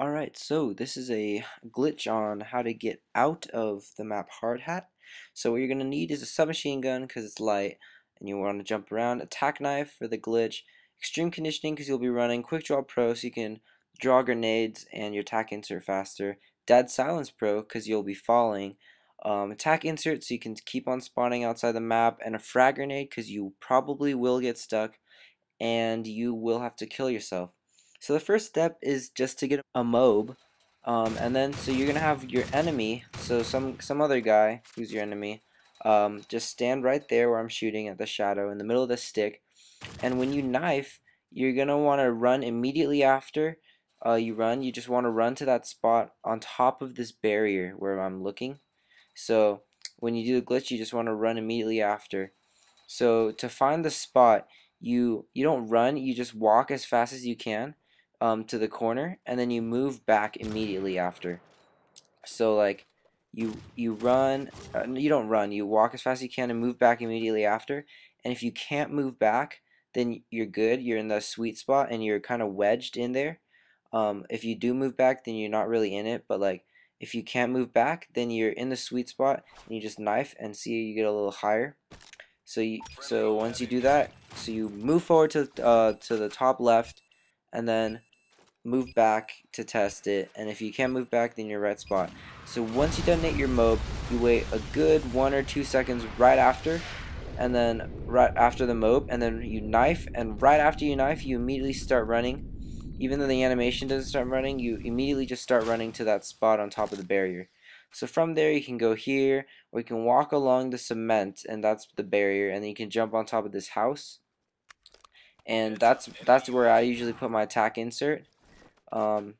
Alright, so this is a glitch on how to get out of the map Hardhat. So what you're going to need is a submachine gun because it's light and you want to jump around, a tac knife for the glitch, extreme conditioning because you'll be running, Quickdraw Pro so you can draw grenades and your tac insert faster, dead silence Pro because you'll be falling, attack insert so you can keep on spawning outside the map, and a frag grenade because you probably will get stuck and you will have to kill yourself. So the first step is just to get a MOAB, and then so you're gonna have your enemy, so some other guy who's your enemy, just stand right there where I'm shooting at the shadow in the middle of the stick, and when you knife, you're gonna want to run immediately after you run. You just want to run to that spot on top of this barrier where I'm looking. So when you do the glitch, you just want to run immediately after. So to find the spot, you don't run, you just walk as fast as you can to the corner, and then you move back immediately after. So like you run, you don't run, you walk as fast as you can and move back immediately after. And if you can't move back, then you're good. You're in the sweet spot and you're kind of wedged in there. If you do move back, then you're not really in it. But like if you can't move back, then you're in the sweet spot and you just knife and see you get a little higher. So once you do that, so you move forward to the top left, and then move back to test it. And if you can't move back, then you're right spot. So once you detonate your MOAB, you wait a good 1 or 2 seconds right after, and then right after the MOAB, and then you knife. And right after you knife, you immediately start running. Even though the animation doesn't start running, you immediately just start running to that spot on top of the barrier. So from there you can go here, or you can walk along the cement, and that's the barrier, and then you can jump on top of this house. And that's where I usually put my attack insert. Um,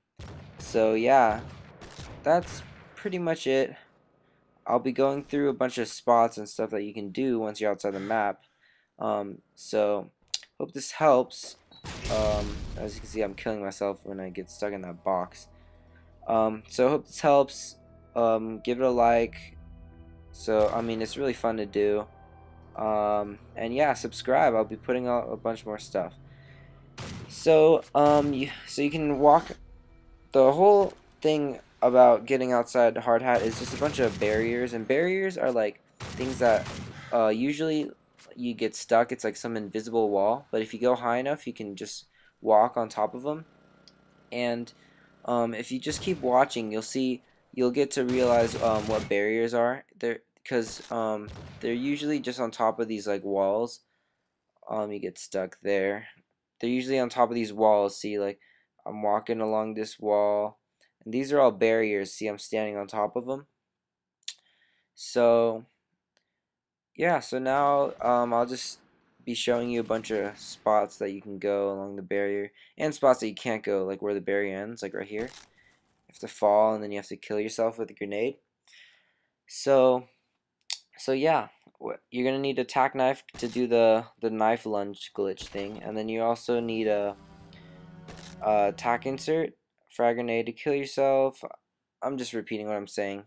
so yeah, that's pretty much it. I'll be going through a bunch of spots and stuff that you can do once you're outside the map. So hope this helps. As you can see, I'm killing myself when I get stuck in that box. So I hope this helps. Give it a like. So I mean, it's really fun to do. And yeah, subscribe. I'll be putting out a bunch more stuff. So so you can walk. The whole thing about getting outside Hardhat is just a bunch of barriers, and barriers are like things that usually you get stuck. It's like some invisible wall, but if you go high enough, you can just walk on top of them. And if you just keep watching, you'll get to realize what barriers are there, because they're usually just on top of these like walls. You get stuck there. They're usually on top of these walls. See, like I'm walking along this wall, and these are all barriers. See, I'm standing on top of them. So yeah, so now I'll just be showing you a bunch of spots that you can go along the barrier, and spots that you can't go, like where the barrier ends, like right here. You have to fall, and then you have to kill yourself with a grenade. So yeah, you're gonna need a tac knife to do the knife lunge glitch thing, and then you also need a tac insert, frag grenade to kill yourself. I'm just repeating what I'm saying.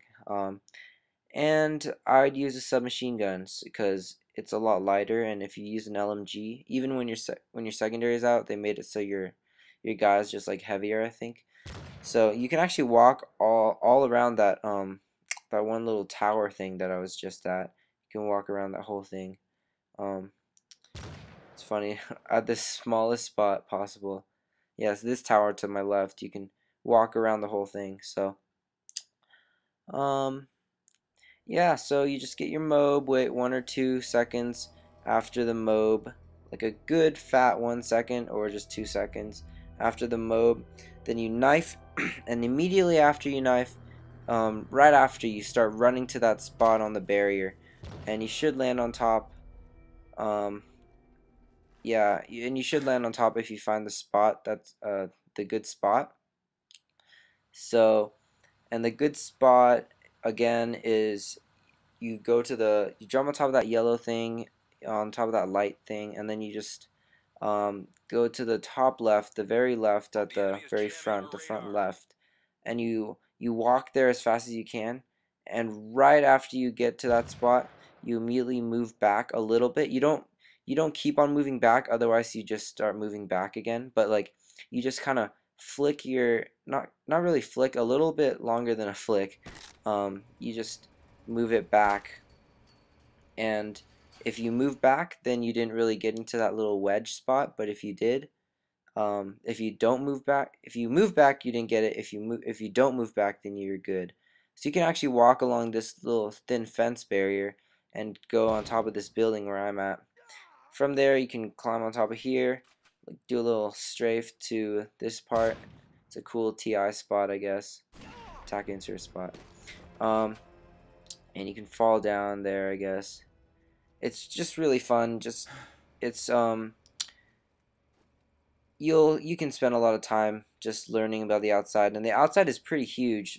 And I'd use a submachine guns because it's a lot lighter, and if you use an LMG, even when your secondary is out, they made it so your guy's just like heavier, I think. So you can actually walk all around that one little tower thing that I was just at. You can walk around that whole thing. Um, it's funny at the smallest spot possible. Yes, this tower to my left, you can walk around the whole thing. So um, yeah, so you just get your MOAB, wait 1 or 2 seconds after the MOAB, like a good fat 1 second or just 2 seconds after the MOAB. Then you knife, and immediately after you knife, right after, you start running to that spot on the barrier, and you should land on top. Yeah, and you should land on top if you find the spot that's the good spot. So, and the good spot again is you jump on top of that yellow thing, on top of that light thing, and then you just go to the top left, the very left at the very front, the front left, and you walk there as fast as you can, and right after you get to that spot, you immediately move back a little bit. You don't keep on moving back, otherwise you just start moving back again, but like you just kind of flick your not really flick, a little bit longer than a flick. You just move it back, and if you move back, then you didn't really get into that little wedge spot. But if you did, if you don't move back, if you move back, you didn't get it. If you don't move back, then you're good. So you can actually walk along this little thin fence barrier and go on top of this building where I'm at. From there, you can climb on top of here, do a little strafe to this part. It's a cool TI spot, I guess. Attack insert spot. And you can fall down there, I guess. It's just really fun. Just it's you can spend a lot of time just learning about the outside, and the outside is pretty huge.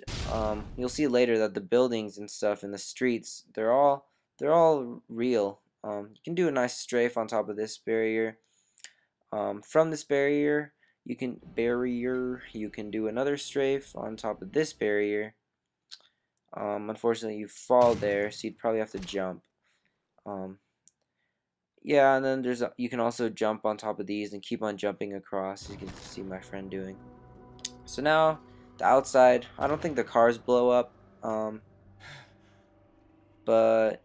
You'll see later that the buildings and stuff in the streets, they're all real. You can do a nice strafe on top of this barrier. From this barrier, you can do another strafe on top of this barrier. Unfortunately, you fall there, so you'd probably have to jump. Yeah, and then you can also jump on top of these and keep on jumping across, as you can see my friend doing. So now the outside, I don't think the cars blow up, but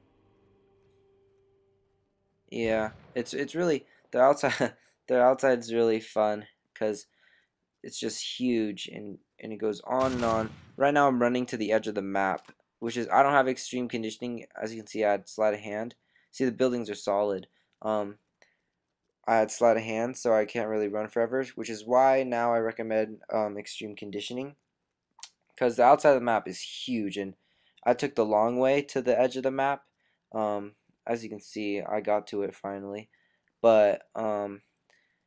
yeah, it's really the outside. The outside's really fun because it's just huge, and it goes on and on. Right now I'm running to the edge of the map, which is, I don't have extreme conditioning. As you can see, I had sleight of hand. See, the buildings are solid. I had sleight of hand, so I can't really run forever, which is why now I recommend extreme conditioning, because the outside of the map is huge, and I took the long way to the edge of the map. As you can see, I got to it finally, but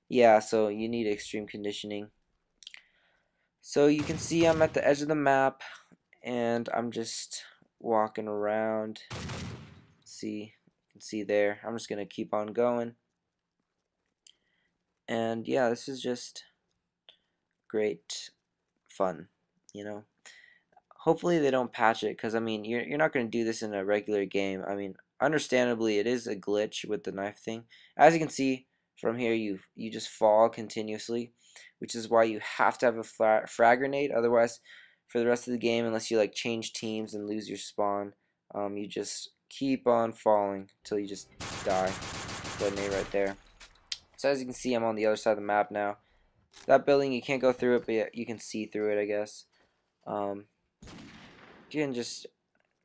yeah, so you need extreme conditioning. So you can see I'm at the edge of the map, and I'm just walking around. See, you can see there. I'm just gonna keep on going. And yeah, this is just great fun, you know. Hopefully they don't patch it, because I mean, you're not going to do this in a regular game. I mean, understandably, it is a glitch with the knife thing. As you can see from here, you just fall continuously, which is why you have to have a frag grenade. Otherwise, for the rest of the game, unless you like change teams and lose your spawn, you just keep on falling until you just die. Grenade right there. So as you can see, I'm on the other side of the map now. That building, you can't go through it, but you can see through it, I guess. You can just,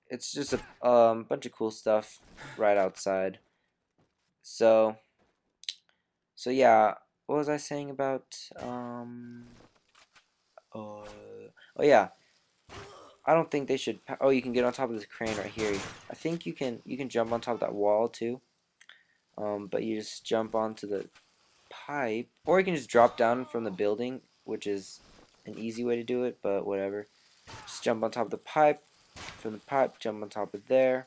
it's just a bunch of cool stuff right outside. So yeah, what was I saying about oh yeah, I don't think they should. Oh, you can get on top of this crane right here. I think you can jump on top of that wall too. But you just jump onto the pipe, or you can just drop down from the building, which is an easy way to do it, but whatever. Just jump on top of the pipe, from the pipe, jump on top of there,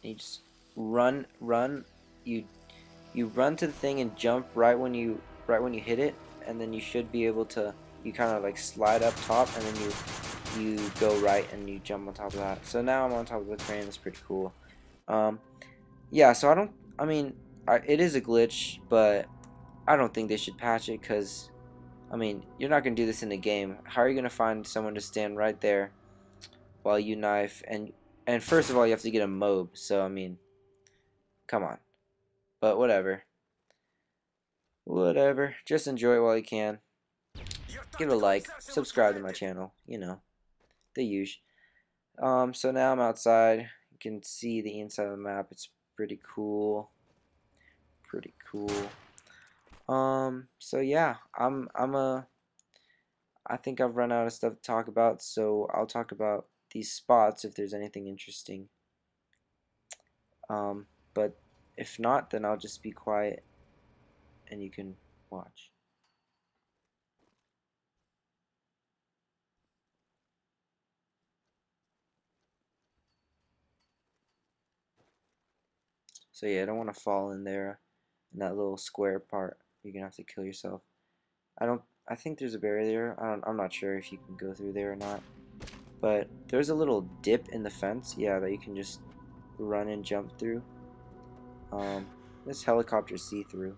and you just run. You run to the thing and jump right when you hit it, and then you should be able to. You kind of like slide up top, and then you go right and you jump on top of that. So now I'm on top of the crane. That's pretty cool. Yeah. So I mean, it is a glitch, but I don't think they should patch it, because I mean, you're not gonna do this in a game. How are you gonna find someone to stand right there while you knife? And first of all, you have to get a MOAB. So I mean, come on. But whatever. Whatever. Just enjoy it while you can. Give it a like. Subscribe to my channel. You know, the usual. So now I'm outside. You can see the inside of the map. It's pretty cool. Pretty cool. So yeah, I think I've run out of stuff to talk about, so I'll talk about these spots if there's anything interesting. But if not, then I'll just be quiet and you can watch. So yeah, I don't want to fall in there in that little square part. You're gonna have to kill yourself. I think there's a barrier there. I'm not sure if you can go through there or not. But there's a little dip in the fence, yeah, that you can just run and jump through. This helicopter see-through.